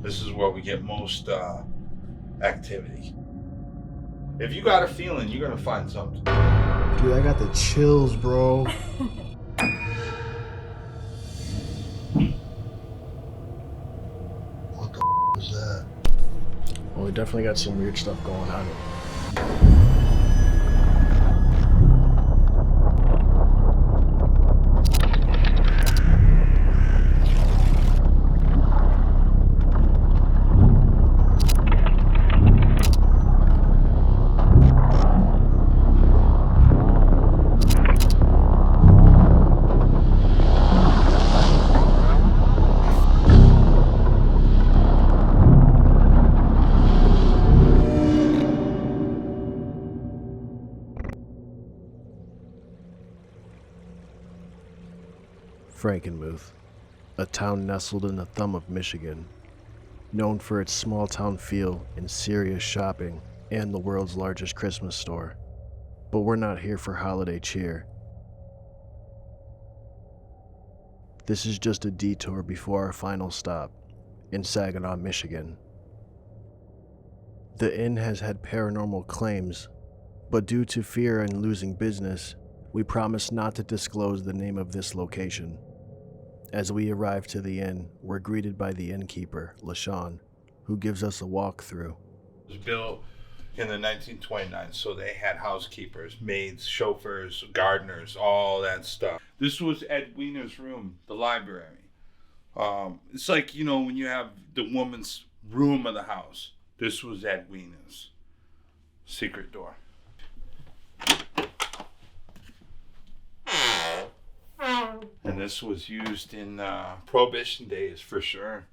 This is where we get most activity. If you got a feeling, you're gonna find something. Dude, I got the chills, bro. What the is that? Well, we definitely got some weird stuff going on. Frankenmuth, a town nestled in the thumb of Michigan, known for its small town feel and serious shopping and the world's largest Christmas store. But we're not here for holiday cheer. This is just a detour before our final stop, in Saginaw, Michigan. The inn has had paranormal claims, but due to fear and losing business, we promise not to disclose the name of this location. As we arrive to the inn, we're greeted by the innkeeper, LaShawn, who gives us a walkthrough. It was built in the 1929, so they had housekeepers, maids, chauffeurs, gardeners, all that stuff. This was Edwina's room, the library. It's like, you know, when you have the woman's room of the house. This was Edwina's secret door. And this was used in Prohibition days for sure.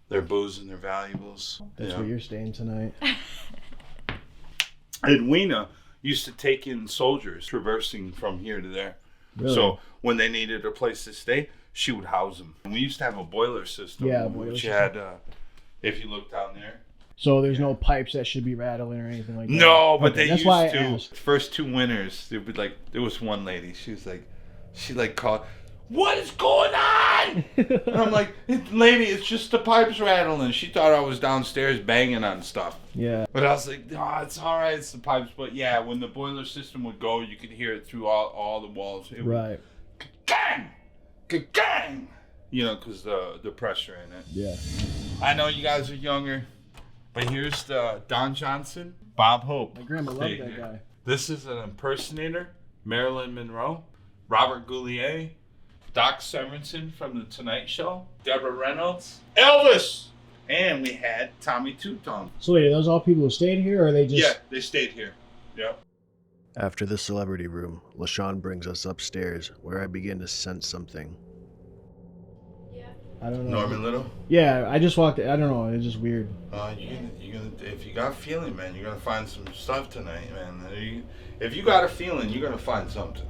Their booze and their valuables. That's where you're staying tonight. Edwina used to take in soldiers traversing from here to there. Really? So when they needed a place to stay, she would house them. And we used to have a boiler system. Yeah, a boiler which system. had, if you look down there. So there's no pipes that should be rattling or anything like that? No, but they that's used why I to. asked. First 2 winters, there would there was one lady. She called, "What is going on?" And I'm like, "Lady, it's just the pipes rattling." She thought I was downstairs banging on stuff. Yeah. But I was like, "Oh, it's all right. It's the pipes." But yeah, when the boiler system would go, you could hear it through all the walls. It Right. Gang, gang. You know, because the pressure in it. Yeah. I know you guys are younger, but here's the Don Johnson, Bob Hope. My grandma loved that guy. This is an impersonator, Marilyn Monroe, Robert Goulier, Doc Severinsen from The Tonight Show, Deborah Reynolds, Elvis, and we had Tommy Two Tone. So wait, are those all people who stayed here, or are they just... Yeah, they stayed here. Yep. After the celebrity room, LaShawn brings us upstairs, where I begin to sense something. I don't know. Norman Little? Yeah, I just walked... I don't know, it's just weird. You're gonna, if you got a feeling, man, you're gonna find some stuff tonight, man. If you got a feeling, you're gonna find something.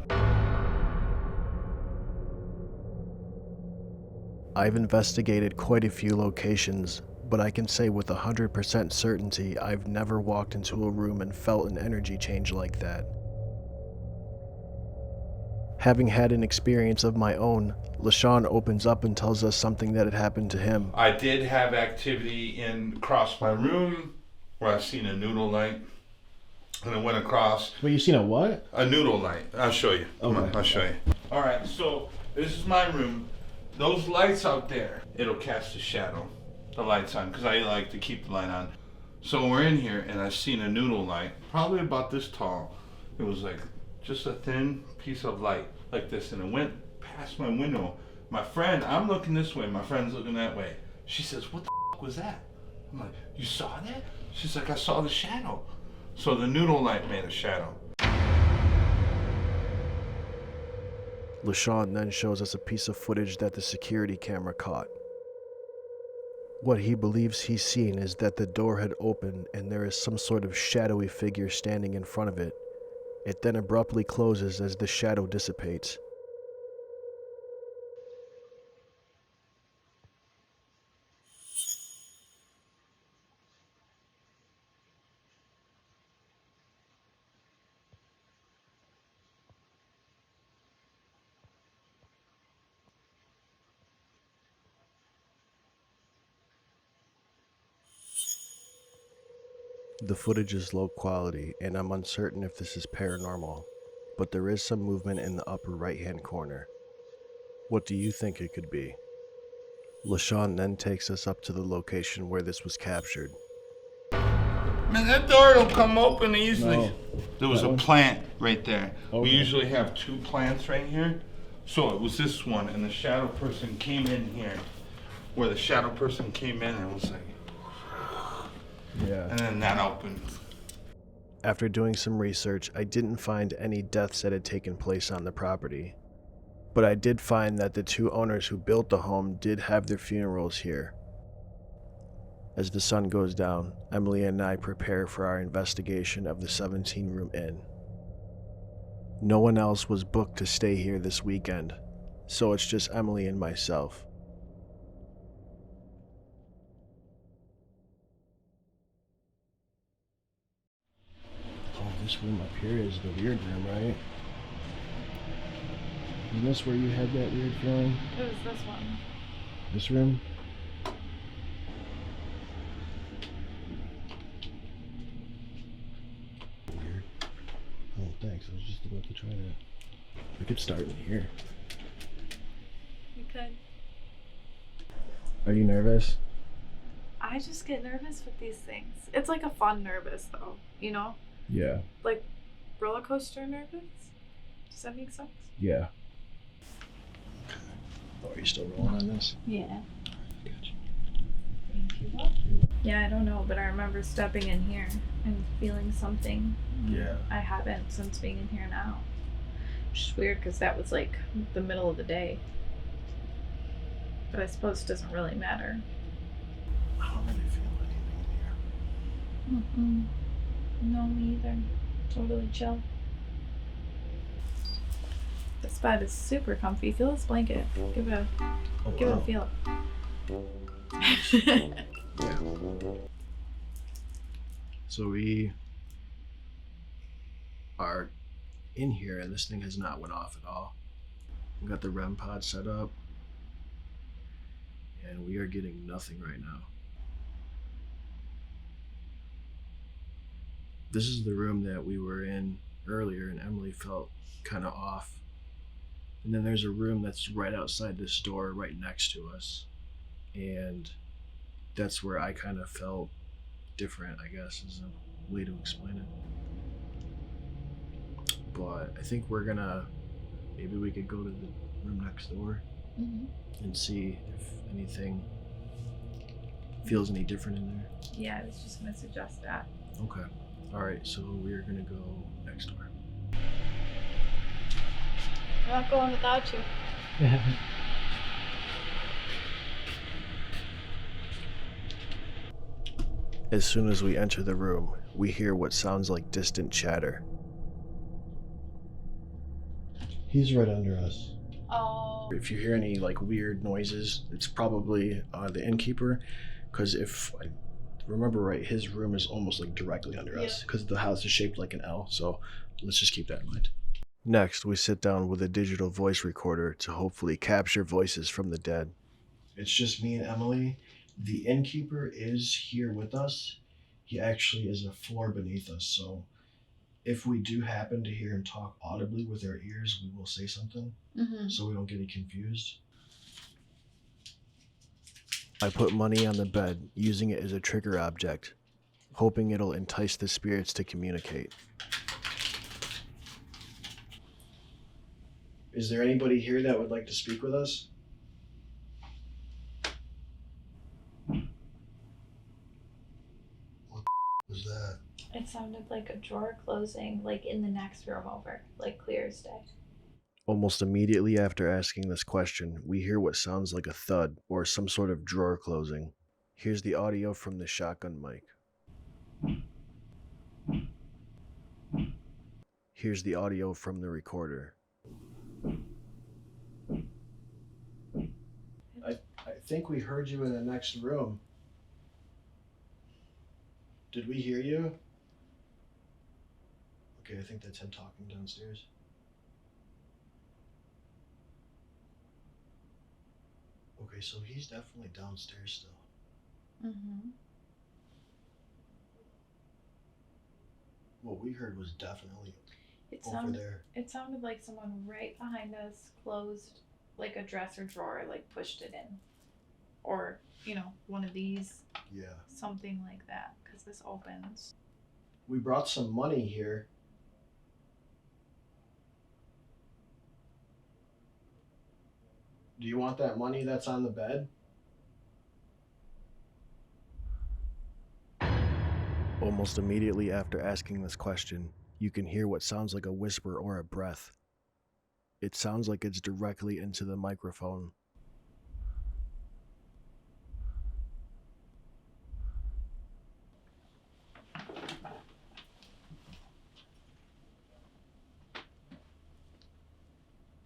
I've investigated quite a few locations, but I can say with 100% certainty I've never walked into a room and felt an energy change like that. Having had an experience of my own, LaShawn opens up and tells us something that had happened to him. I did have activity across my room where I seen a noodle light. And it went across. But you seen a what? A noodle light. I'll show you. Come on, Okay. I'll show you. All right, so this is my room. Those lights out there, it'll cast a shadow. The light's on, because I like to keep the light on. So we're in here, and I've seen a noodle light, probably about this tall. It was like just a thin piece of light, like this, and it went past my window. My friend, I'm looking this way, my friend's looking that way. She says, "What the f*** was that?" I'm like, "You saw that?" She's like, "I saw the shadow." So the noodle light made a shadow. LaShawn then shows us a piece of footage that the security camera caught. What he believes he's seen is that the door had opened and there is some sort of shadowy figure standing in front of it. It then abruptly closes as the shadow dissipates. The footage is low quality, and I'm uncertain if this is paranormal, but there is some movement in the upper right-hand corner. What do you think it could be? LaShawn then takes us up to the location where this was captured. Man, that door don't come open easily. No. There was That a one? plant right there. Okay. We usually have 2 plants right here. So it was this one, and the shadow person came in here. Where the shadow person came in and was like, Yeah. and then that opened. After doing some research, I didn't find any deaths that had taken place on the property. But I did find that the 2 owners who built the home did have their funerals here. As the sun goes down, Emily and I prepare for our investigation of the 17-room inn. No one else was booked to stay here this weekend, so it's just Emily and myself. Oh, this room up here is the weird room, right? Isn't this where you had that weird feeling? It was this one. This room? Weird. Oh, thanks. I was just about to try that. We could start in here. We could. Are you nervous? I just get nervous with these things. It's like a fun nervous, though. You know? Yeah. Like roller coaster nervous? Does that make sense? Yeah. Oh, are you still rolling on this? Yeah. Gotcha. Thank you. Yeah, I don't know, but I remember stepping in here and feeling something. Yeah. I haven't since being in here now. Which is weird because that was like the middle of the day. But I suppose it doesn't really matter. I don't really feel anything in here. No, me either. Totally chill. This spot is super comfy. Feel this blanket. Give it a feel. Yeah. So we are in here and this thing has not went off at all. We got the Rem Pod set up and we are getting nothing right now. This is the room that we were in earlier and Emily felt kind of off. And then there's a room that's right outside this door right next to us. And that's where I kind of felt different, I guess, is a way to explain it. But I think we're gonna, maybe we could go to the room next door and see if anything feels any different in there. Yeah, I was just gonna suggest that. Okay. All right, so we're gonna go next door. I'm not going without you. As soon as we enter the room, we hear what sounds like distant chatter. He's right under us. Oh. If you hear any like weird noises, it's probably the innkeeper, because if I remember right, his room is almost like directly under us, because the house is shaped like an L, so let's just keep that in mind. Next, we sit down with a digital voice recorder to hopefully capture voices from the dead. It's just me and Emily. The innkeeper is here with us. He actually is a floor beneath us, so if we do happen to hear him talk audibly with our ears, we will say something so we don't get confused. I put money on the bed, using it as a trigger object, hoping it'll entice the spirits to communicate. Is there anybody here that would like to speak with us? What was that? It sounded like a drawer closing, like in the next room over, like clear as day. Almost immediately after asking this question, we hear what sounds like a thud or some sort of drawer closing. Here's the audio from the shotgun mic. Here's the audio from the recorder. I think we heard you in the next room. Did we hear you? Okay, I think that's him talking downstairs. Okay, so he's definitely downstairs still. what we heard was definitely It over sounded there. it sounded like someone right behind us closed like a dresser drawer, like pushed it in. Or, one of these, Yeah. something like that, because this opens. We brought some money here. Do you want that money that's on the bed? Almost immediately after asking this question, you can hear what sounds like a whisper or a breath. It sounds like it's directly into the microphone.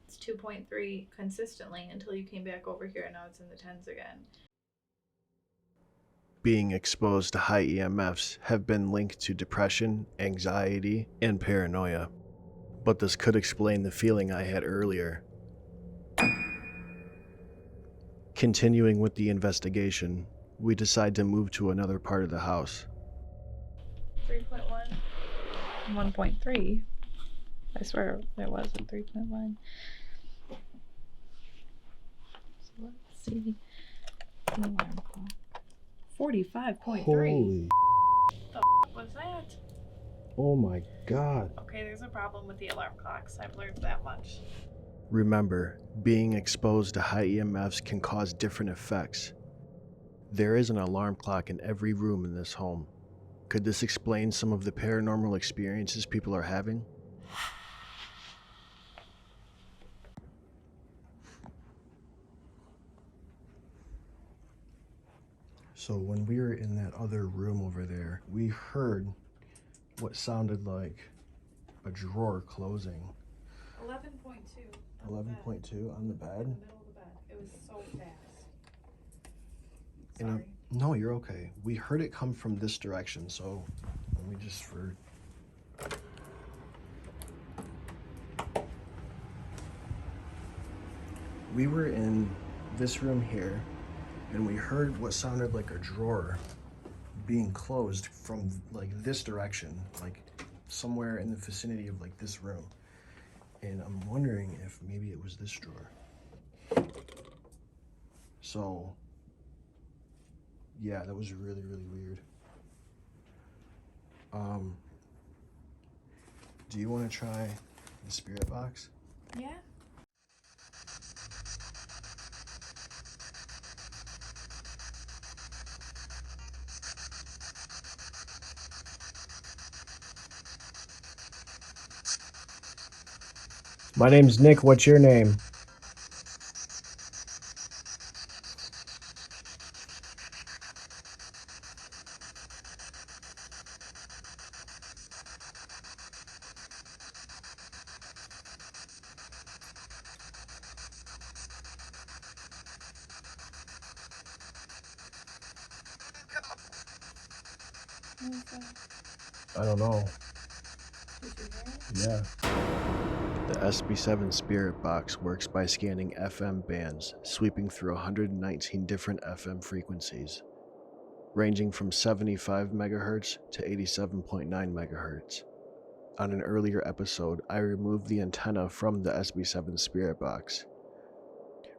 It's 2.3 consistently until you came back over here, and now it's in the tens again. Being exposed to high EMFs have been linked to depression, anxiety, and paranoia. But this could explain the feeling I had earlier. Continuing with the investigation, we decide to move to another part of the house. 3.1. 1.3. I swear it was a 3.1. So let's see. 45.3. Holy What was that? oh my god. Okay, there's a problem with the alarm clocks. I've learned that much. Remember, being exposed to high EMFs can cause different effects. There is an alarm clock in every room in this home. Could this explain some of the paranormal experiences people are having? So when we were in that other room over there, we heard what sounded like a drawer closing. 11.2. 11.2 on the bed? In the middle of the bed. It was so fast. And Sorry. no, you're okay. We heard it come from this direction, so let me just We were in this room here, and we heard what sounded like a drawer being closed from like this direction, like somewhere in the vicinity of like this room. And I'm wondering if maybe it was this drawer. So yeah, that was really, really weird. Do you want to try the spirit box? Yeah. My name's Nick. What's your name? I don't know. Yeah. The SB7 Spirit Box works by scanning FM bands, sweeping through 119 different FM frequencies, ranging from 75 MHz to 87.9 MHz. On an earlier episode, I removed the antenna from the SB7 Spirit Box.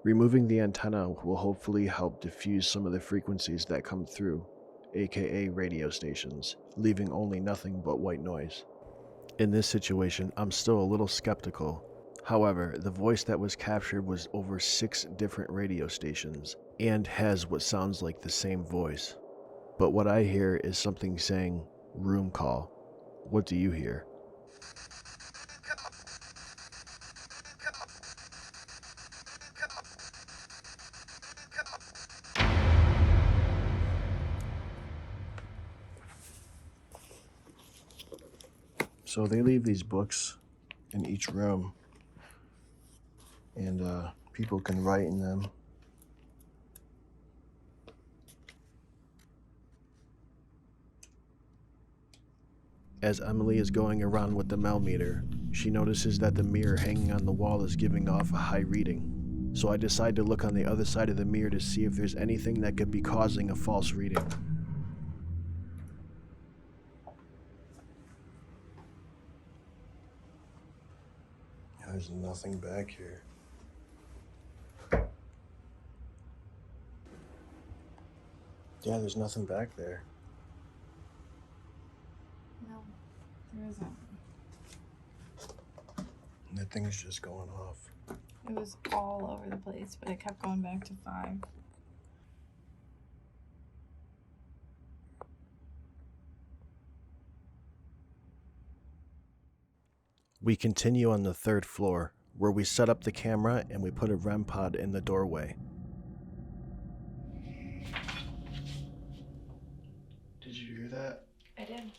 Removing the antenna will hopefully help diffuse some of the frequencies that come through, aka radio stations, leaving only nothing but white noise. In this situation, I'm still a little skeptical. However, the voice that was captured was over 6 different radio stations and has what sounds like the same voice. But what I hear is something saying, "room call." What do you hear? So they leave these books in each room, and people can write in them. As Emily is going around with the Mel-Meter, she notices that the mirror hanging on the wall is giving off a high reading. So I decide to look on the other side of the mirror to see if there's anything that could be causing a false reading. There's nothing back here. Yeah, there's nothing back there. No, there isn't. That thing's just going off. It was all over the place, but it kept going back to 5. We continue on the 3rd floor, where we set up the camera and we put a Rem Pod in the doorway. Did you hear that? I did.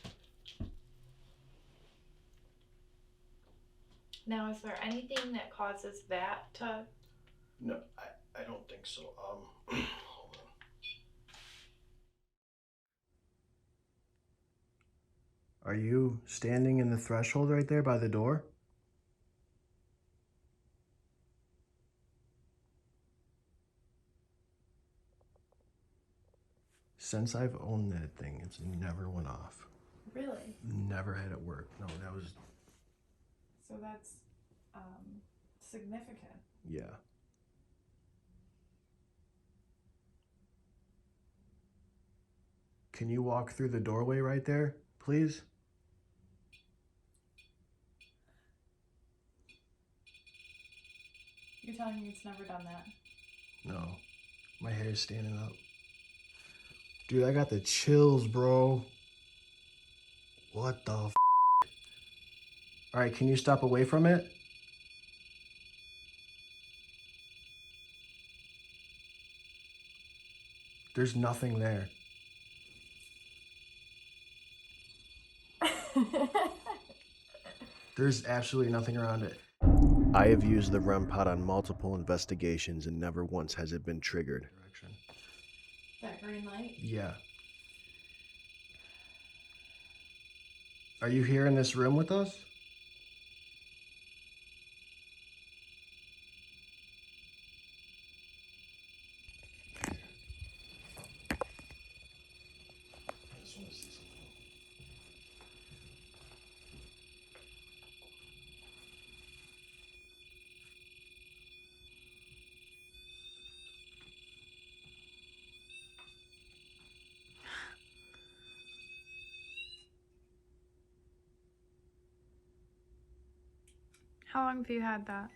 Now, is there anything that causes that to... No, I don't think so. Hold on. Are you standing in the threshold right there by the door? Since I've owned that thing, it's never went off. Really? Never had it work. No, that was... So that's significant. Yeah. Can you walk through the doorway right there, please? You're telling me it's never done that? No. My hair's standing up. Dude, I got the chills, bro. What the f***? Alright, can you step away from it? There's nothing there. There's absolutely nothing around it. I have used the Rem Pod on multiple investigations and never once has it been triggered. That green light? Yeah. Are you here in this room with us? I just want to see something. How long have you had that?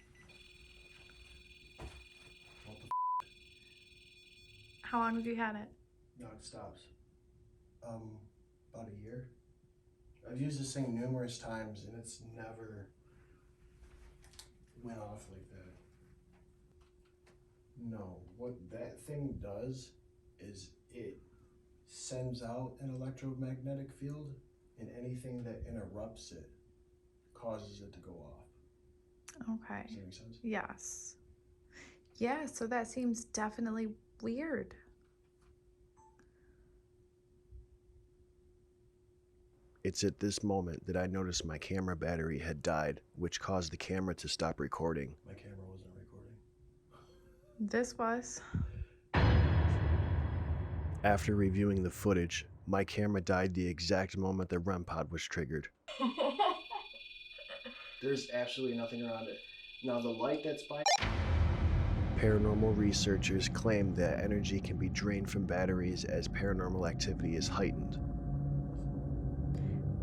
How long have you had it? No, it stops. About a year. I've used this thing numerous times and it's never went off like that. No, what that thing does is it sends out an electromagnetic field, and anything that interrupts it causes it to go off. Okay. Does that make sense? Yes. Yeah, so that seems definitely weird. It's at this moment that I noticed my camera battery had died, which caused the camera to stop recording. My camera wasn't recording. This was. After reviewing the footage, my camera died the exact moment the Rem Pod was triggered. There's absolutely nothing around it. Now the light that's by... Paranormal researchers claim that energy can be drained from batteries as paranormal activity is heightened.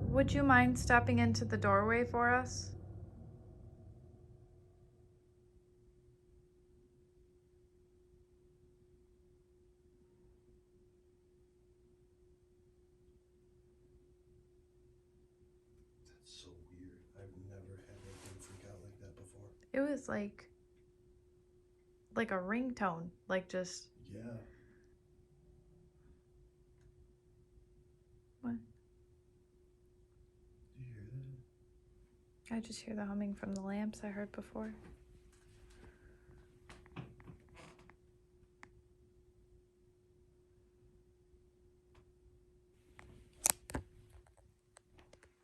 Would you mind stepping into the doorway for us? That's so weird. I've never had anything freak out like that before. It was like a ringtone, like just... Yeah. What? Do you hear that? I just hear the humming from the lamps I heard before.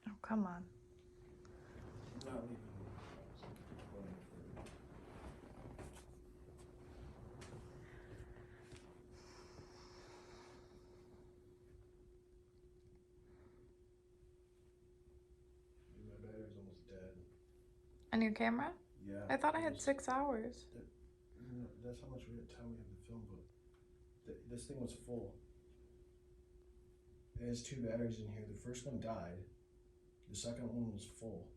Oh, come on. Not even. My battery's almost dead. On your camera? Yeah. I thought I had 6 hours. That's how much time we have to film, but this thing was full. It has 2 batteries in here. The first one died. The second one was full.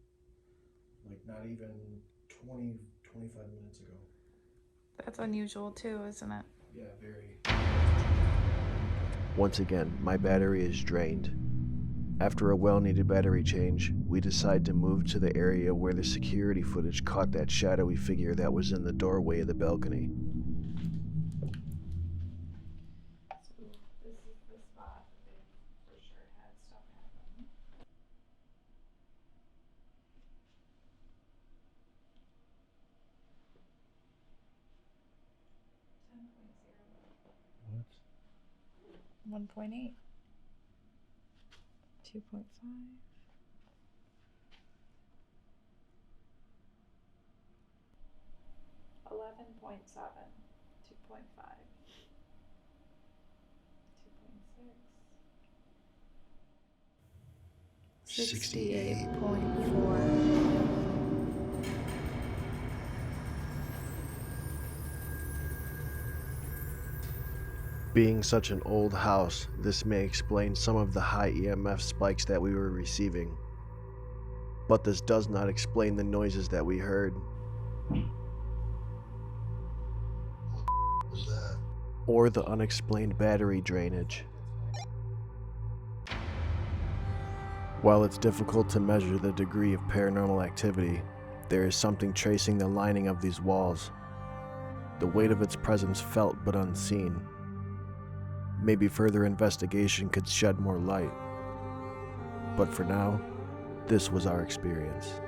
Like not even 20, 25 minutes ago. That's unusual too, isn't it? Yeah, very. Once again, my battery is drained. After a well-needed battery change, we decide to move to the area where the security footage caught that shadowy figure that was in the doorway of the balcony. So this is the spot that they for sure had stuff happen. 1.8. 2.5. 11.7. 2.5. 2.6. 68.4. Being such an old house, this may explain some of the high EMF spikes that we were receiving. But this does not explain the noises that we heard. What was that? Or the unexplained battery drainage. While it's difficult to measure the degree of paranormal activity, there is something tracing the lining of these walls. The weight of its presence felt but unseen. Maybe further investigation could shed more light. But for now, this was our experience.